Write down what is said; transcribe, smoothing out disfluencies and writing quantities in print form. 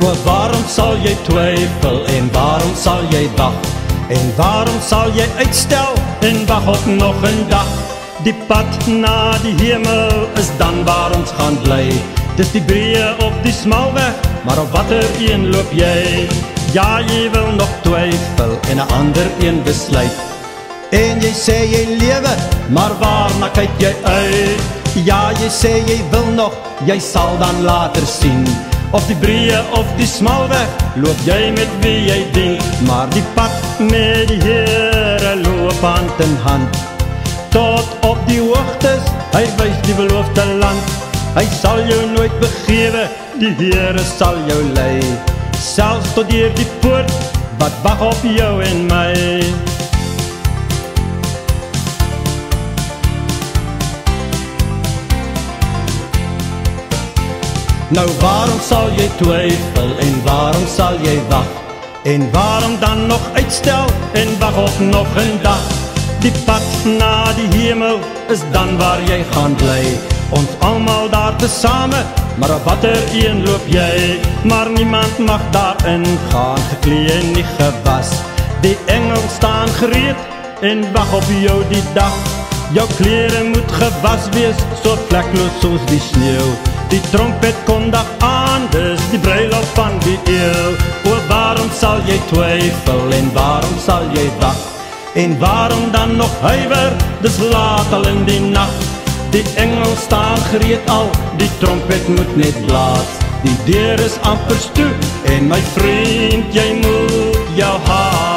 O, waarom sal jy twyfel en waarom sal jy wag? En waarom sal jy uitstel en wag op nog 'n dag? Die pad na die hemel is dan waar ons gaan bly. Dis die breë of die smalweg, maar op watter een loop jy? Ja, jy wil nog twyfel en 'n ander een besluit. En jy sê jy lewe, maar waarna kyk jy uit? Ja, jy sê jy wil nog, jy sal dan later sien. Of die breë of die smalweg, loop jy met wie jy dien. Maar die pad met die Here loop hand in hand. Tot op die hoogtes, hy wys die beloofde land. Hy sal jou nooit begewe, die Here sal jou lei. Selfs tot deur die poort, wat wag op jou en my. Nou waarom sal jy twyfel en waarom sal jy wag? En waarom dan nog uitstel en wag op nog 'n dag? Die pad na die hemel is dan waar jy gaan bly. Ons almal daar tesame, maar op watter een loop jy? Maar niemand mag daarin gaan, geklee en nie gewas. Die engel staan gereed en wag op jou die dag. Jou klere moet gewas wees, so vlekloos soos die sneeuw. Die trompet kondig aan, dis die bruiloft van die eeuw. O, waarom sal jy twyfel en waarom sal jy wag? En waarom dan nog huiwer, dis laat al in die nacht. Die engel staan gereed al, die trompet moet net blaas. Die deur is amper toe, en my vriend, jy moet jou haast.